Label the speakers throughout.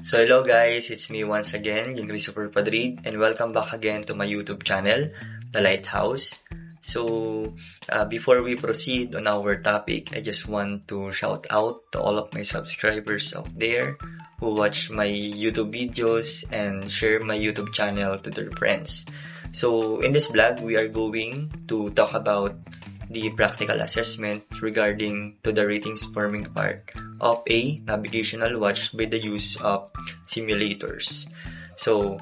Speaker 1: So hello guys, it's me once again, yung Christopher Padrid, and welcome back again to my YouTube channel, The Lighthouse. So before we proceed on our topic, I just want to shout out to all of my subscribers out there who watch my YouTube videos and share my YouTube channel to their friends. So in this vlog, we are going to talk about the practical assessment regarding to the ratings forming part of a navigational watch by the use of simulators. So,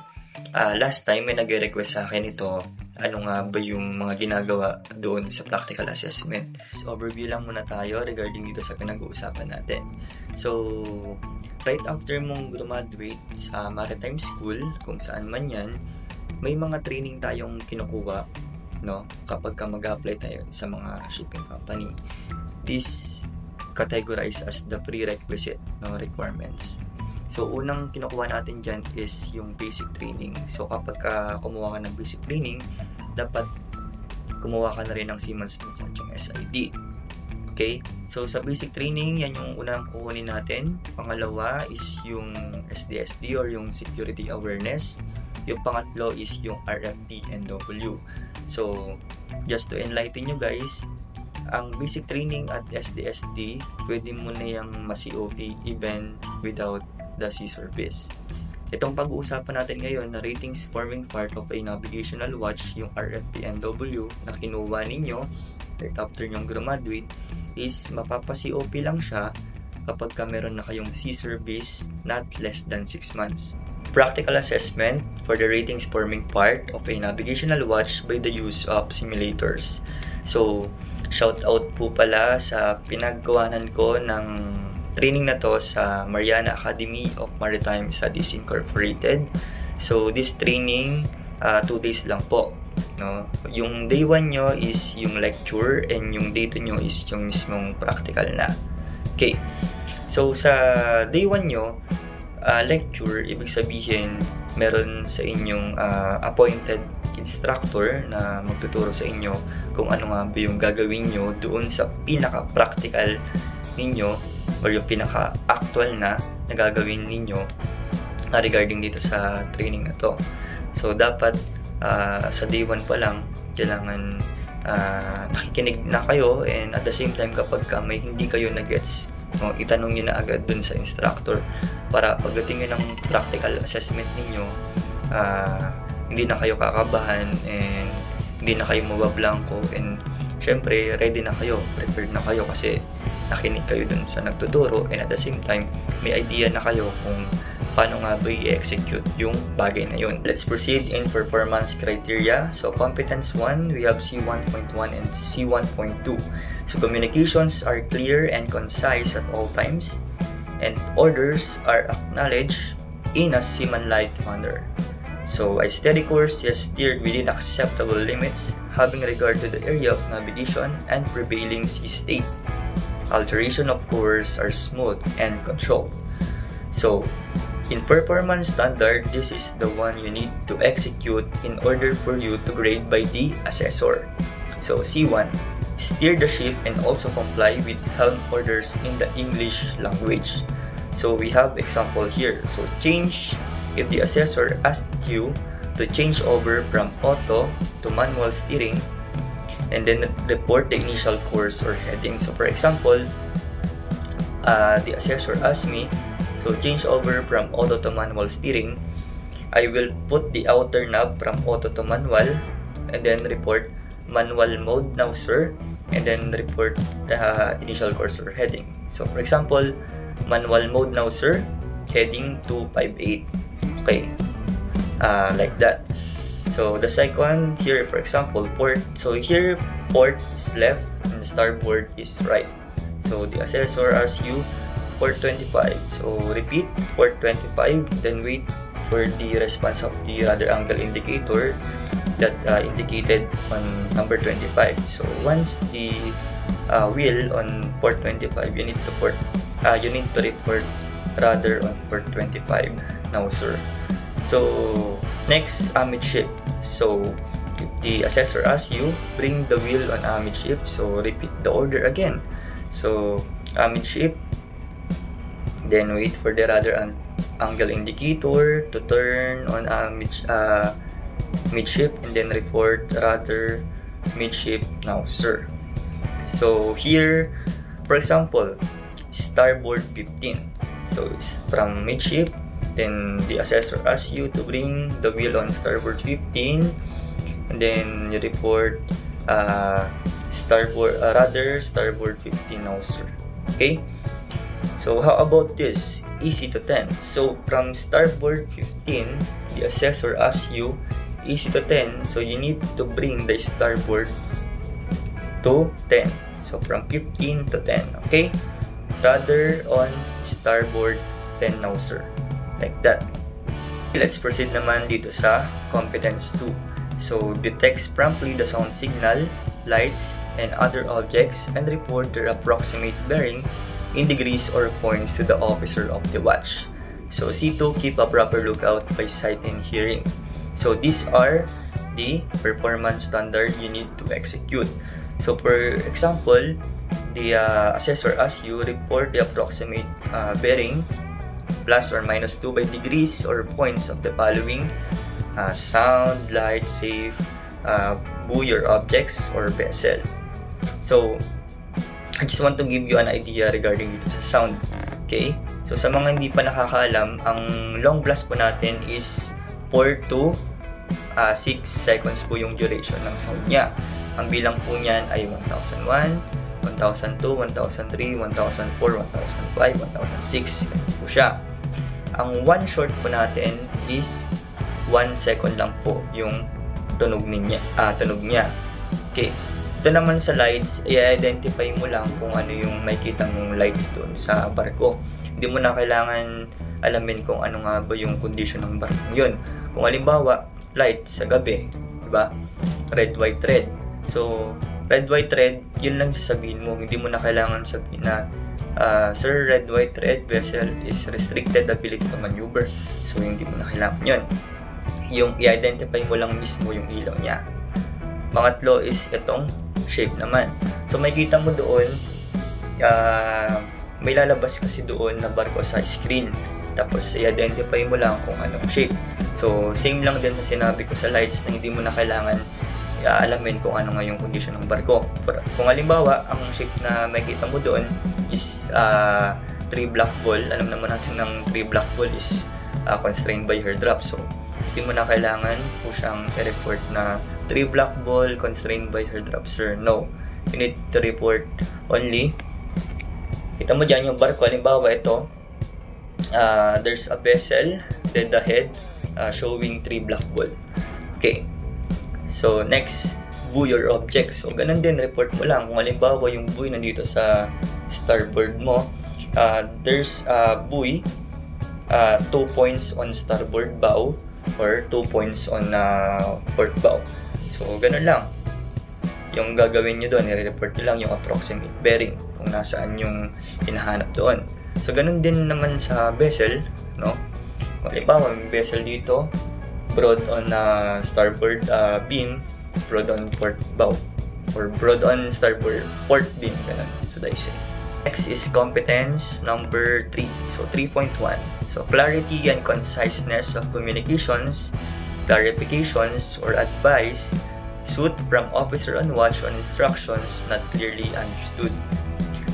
Speaker 1: last time may nag-request sa akin ito, ano nga ba yung mga ginagawa doon sa practical assessment. So, overview lang muna tayo regarding dito sa pinag-uusapan natin. So, right after mong graduate sa maritime school, kung saan man yan, may mga training tayong kinukuha, no, kapag ka mag-apply tayo sa mga shipping company. This categorized as the prerequisite, no, requirements. So, unang kinukuha natin dyan is yung basic training. So, kapag ka kumuha ka ng basic training, dapat kumuha ka na rin ng Seaman's Book at yung SID. Okay? So, sa basic training, yan yung unang kukunin natin. Pangalawa is yung SDSD or yung Security Awareness. Yung pangatlo is yung RFD-NW. So, just to enlighten you guys, ang basic training at SDSD, pwede mo na yung ma-COP even without the sea service. Itong pag-uusapan natin ngayon na ratings forming part of a navigational watch, yung RFD-NW na kinuha ninyo right after nyong graduate, is mapapa-COP lang siya kapag ka meron na kayong sea service not less than 6 months. Practical assessment for the ratings forming part of a navigational watch by the use of simulators. So, shout out po pala sa pinaggawanan ko ng training na to sa Mariana Academy of Maritime Studies Incorporated. So, this training, 2 days lang po. No? Yung day 1 nyo is yung lecture and yung day 2 nyo is yung mismong practical na. Okay. So, sa day 1 nyo, lecture, ibig sabihin meron sa inyong appointed instructor na magtuturo sa inyo kung ano nga ba yung gagawin nyo doon sa pinaka-practical ninyo or yung pinaka-actual na gagawin ninyo regarding dito sa training na to. So, dapat sa day 1 pa lang, kailangan nakikinig na kayo, and at the same time kapag may hindi kayo na-gets, no, itanong nyo na agad dun sa instructor para pagdating nyo ng practical assessment ninyo, hindi na kayo kakabahan and hindi na kayo mabablanko, and syempre ready na kayo, prepared na kayo kasi nakinig kayo dun sa nagtuturo, and at the same time may idea na kayo kung paano nga ba i-execute yung bagay na yun. Let's proceed in performance criteria. So, competence 1, we have C1.1 and C1.2. So, communications are clear and concise at all times, and orders are acknowledged in a seaman-like manner. So, a steady course is steered within acceptable limits, having regard to the area of navigation and prevailing sea state. Alteration of course are smooth and controlled. So, in performance standard, this is the one you need to execute in order for you to grade by the assessor. So, C1, steer the ship and also comply with helm orders in the English language. So, we have example here. So, change, if the assessor asked you to change over from auto to manual steering, and then report the initial course or heading. So, for example, the assessor asked me, so change over from auto to manual steering. I will put the outer knob from auto to manual and then report manual mode now, sir, and then report the initial course or heading. So, for example, manual mode now, sir, heading 258. Okay, like that. So, the second here, for example, port. So, here, port is left and starboard is right. So, the assessor asks you port 25. So, repeat port 25, then wait for the response of the rudder angle indicator that indicated on number 25. So, once the wheel on port 25, you need to report rudder on port 25 now, sir. So, next, amidship. So, if the assessor asks you, bring the wheel on amidship. So, repeat the order again. So, amidship, then wait for the rudder angle indicator to turn on midship, and then report rudder midship now, sir. So here, for example, starboard 15. So it's from midship, then the assessor asks you to bring the wheel on starboard 15, and then you report rudder starboard 15 now, sir. Okay, so how about this easy to 10? So from starboard 15, the assessor asks you easy to 10, so you need to bring the starboard to 10. So from 15 to 10. Okay, rudder on starboard 10 now, sir, like that. Let's proceed naman dito sa competence 2. So detects promptly the sound signal, lights, and other objects, and report their approximate bearing in degrees or points to the officer of the watch. So C2, keep a proper lookout by sight and hearing. So these are the performance standard you need to execute. So for example, the assessor asks you report the approximate bearing plus or minus 2 by degrees or points of the following: sound, light, safe, buoy or objects, or vessel. So I just want to give you an idea regarding dito sa sound. Okay, so sa mga hindi pa nakakaalam, ang long blast po natin is 4 to 6 seconds po yung duration ng sound niya. Ang bilang po niyan ay 1001, 1002, 1003, 1004, 1005, 1006. Ganun po siya. Ang one short po natin is 1 second lang po yung tunog niya. Okay. Ito naman sa lights, i-identify mo lang kung ano yung makikita mong lights doon sa barko. Hindi mo na kailangan alamin kung ano nga ba yung condition ng barko yun. Kung halimbawa, lights sa gabi, diba? Red, white, red. So, red, white, red, yun lang sasabihin mo. Hindi mo na kailangan sabihin na, sir, red, white, red vessel is restricted ability to maneuver. So, hindi mo na kailangan yun. Yung i-identify mo lang mismo yung ilaw niya. Pangatlo is itong shape naman. So, makikita mo doon, may lalabas kasi doon na barko sa screen. Tapos, i-identify mo lang kung anong shape. So, same lang din na sinabi ko sa lights na hindi mo na kailangan alamin kung ano nga yung condition ng barko. Kung halimbawa, ang shape na makikita mo doon is 3 black ball. Alam naman natin ng 3 black ball is constrained by her drop. So, hindi mo na kailangan po siyang i-report na 3 black ball constrained by her drop, sir. No. You need to report only. Kita mo dyan yung barko. Halimbawa ito, there's a vessel dead ahead showing 3 black ball. Okay. So, next, buoy or object. So, ganun din, report mo lang. Kung halimbawa yung buoy nandito sa starboard mo, there's a buoy, 2 points on starboard bow or 2 points on port bow. So, ganun lang. Yung gagawin nyo doon, i-report nyo lang yung approximate bearing kung nasaan yung hinahanap doon. So, ganun din naman sa vessel, no? Kung halimbawa, may vessel dito, broad on starboard beam, broad on port bow, or broad on starboard port beam, ganun. So, I say. Next is competence number 3. So, 3.1. So, clarity and conciseness of communications, clarifications, or advice suit from officer on watch on instructions not clearly understood.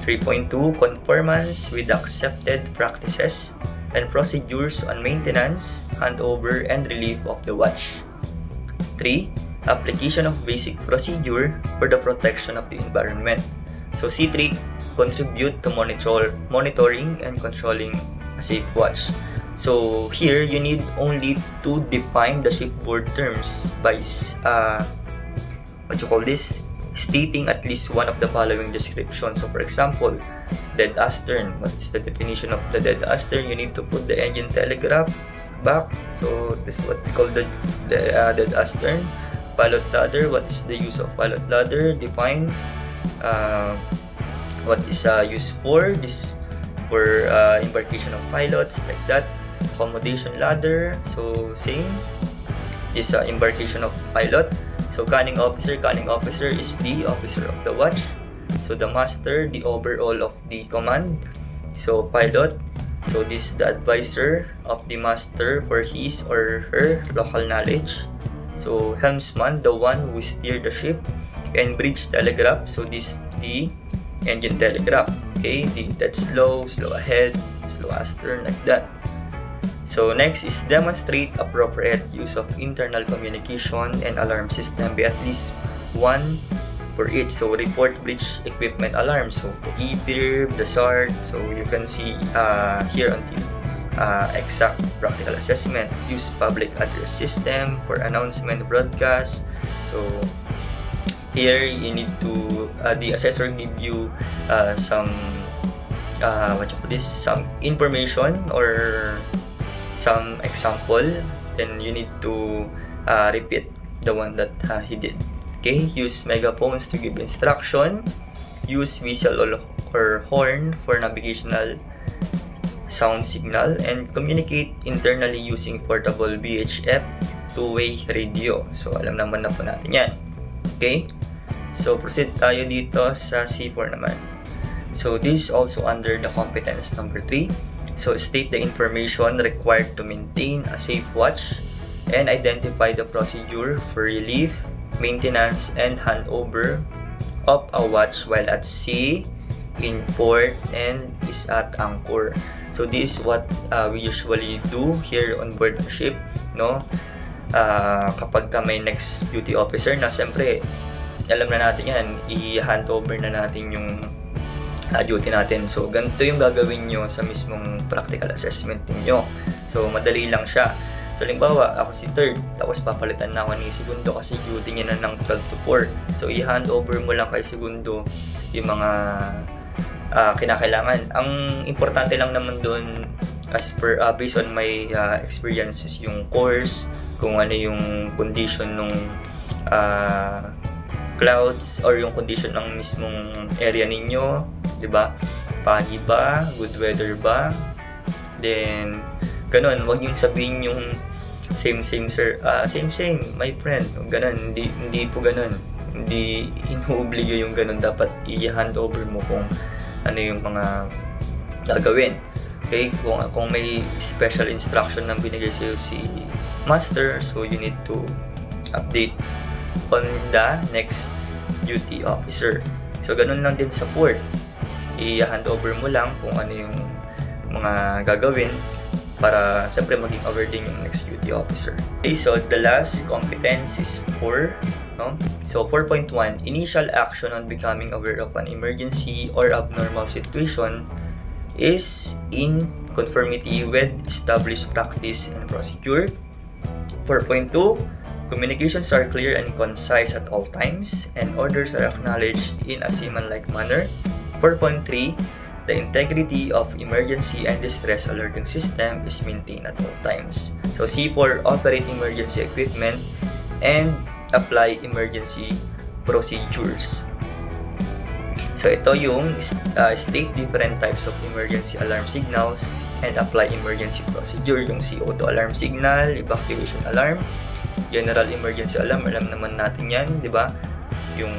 Speaker 1: 3.2. Conformance with accepted practices and procedures on maintenance, handover, and relief of the watch. 3. Application of basic procedure for the protection of the environment. So C3, contribute to monitoring and controlling a safe watch. So here, you need only to define the shipboard terms by stating at least one of the following descriptions. So for example, dead astern. What is the definition of the dead astern? You need to put the engine telegraph back. So this is what we call the dead astern. Pilot ladder. What is the use of pilot ladder? Define. What is used for? This for embarkation of pilots, like that. Accommodation ladder. So same. This embarkation of pilot. So conning officer is the officer of the watch. So the master, the overall of the command. So pilot, So this is the advisor of the master for his or her local knowledge. So helmsman, the one who steer the ship. And bridge telegraph, so this is the engine telegraph. Okay, that's slow ahead, slow astern, like that. So next is demonstrate appropriate use of internal communication and alarm system by at least one for each. So report bridge equipment alarm, so the EPIRB, the SART. So you can see here on the exact practical assessment. Use public address system for announcement broadcast. So here you need to the assessor give you some some information or some example, then you need to repeat the one that he did. Okay, use megaphones to give instruction. Use whistle or horn for navigational sound signal, and communicate internally using portable VHF two-way radio. So alam naman na po natin yan. Okay, so proceed tayo dito sa C4 naman. So this is also under the competence number 3. So state the information required to maintain a safe watch and identify the procedure for relief, maintenance, and handover of a watch while at sea, in port, and is at anchor. So this is what we usually do here on board the ship, no? Kapag may next duty officer na, siyempre alam na natin yan, i-handover na natin yung duty natin. So ganito yung gagawin nyo sa mismong practical assessment niyo. So madali lang siya. So halimbawa, ako si third, tapos papalitan na ako ni segundo kasi duty niya na ng 12 to 4. So i-handover mo lang kay segundo yung mga kinakailangan. Ang importante lang naman doon, as per based on my experiences, yung course, kung ano yung condition ng clouds or yung condition ng mismong area ninyo, 'di ba? Pagi ba, good weather ba? Then ganun, wag yung sabihin yung same sir, same my friend. Ganun, hindi po ganun. Hindi inuobligo yung ganun, dapat i-hand over mo kung ano yung mga gagawin. Okay, kung may special instruction na binigay sa'yo si master, so you need to update on the next duty officer. So ganun lang din sa port, i-hand over mo lang kung ano yung mga gagawin para siyempre maging aware din yung next duty officer. Okay, so the last competence is 4. No? So 4.1, initial action on becoming aware of an emergency or abnormal situation is in conformity with established practice and procedure. 4.2, communications are clear and concise at all times, and orders are acknowledged in a seaman-like manner. 4.3, the integrity of emergency and distress alerting system is maintained at all times. So C4, operate emergency equipment and apply emergency procedures. So ito yung state different types of emergency alarm signals and apply emergency procedure. Yung CO2 alarm signal, evacuation alarm, general emergency alarm, alam naman natin yan, di ba? Yung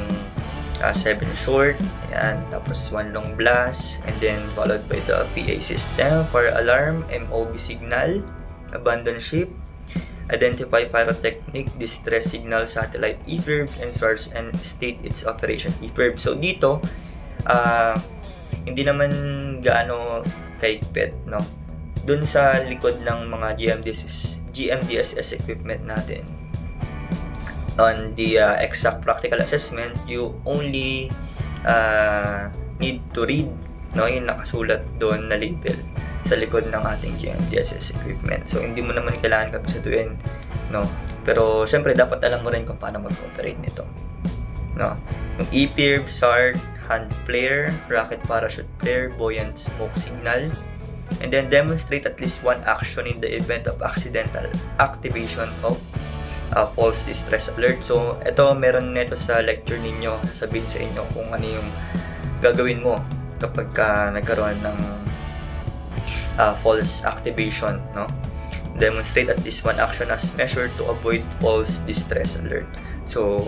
Speaker 1: 7 short, ayan, tapos 1 long blast, and then followed by the PA system, fire alarm, MOB signal, abandon ship, identify pyrotechnic, distress signal, satellite EPIRBs, and source and state its operation EPIRB. So dito, hindi naman gaano kahigpit, no? Dun sa likod ng mga GMDSS equipment natin, on the exact practical assessment, you only need to read, no, yung nakasulat doon na label sa likod ng ating GMDSS equipment. So hindi mo naman kailangan kabisatuin, no? Pero syempre dapat alam mo rin kung paano mag-operate nito, no? Yung EPIRB, SART, hand flare, rocket parachute flare, buoyant smoke signal, and then demonstrate at least one action in the event of accidental activation of false distress alert. So ito, meron nito sa lecture ninyo, sabihin sa inyo kung ano yung gagawin mo kapag nagkaroon ng false activation, no? Demonstrate at least one action as measured to avoid false distress alert. So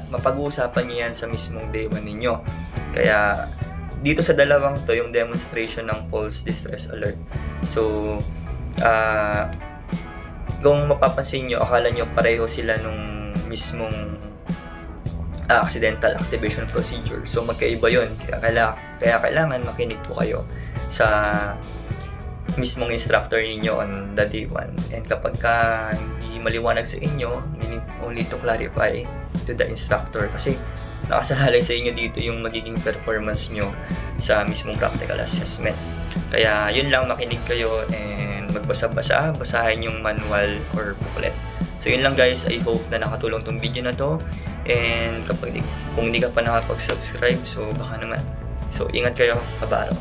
Speaker 1: mapag-uusapan niyo yan sa mismong day 1 ninyo. Kaya dito sa dalawang to, yung demonstration ng false distress alert. So, kung mapapansin nyo, akala nyo pareho sila nung mismong accidental activation procedure. So, magkaiba yun. Kaya kailangan makinig po kayo sa mismong instructor ninyo on the day 1. And kapag hindi maliwanag sa inyo, you need only to clarify to the instructor. Kasi nakasalalay sa inyo dito yung magiging performance nyo sa mismong practical assessment. Kaya yun lang, makinig kayo and magbasa-basa, basahin yung manual or booklet. So yun lang guys, I hope na nakatulong tong video na to. And kung hindi ka pa nakapag-subscribe, so baka naman. So ingat kayo, kabaro.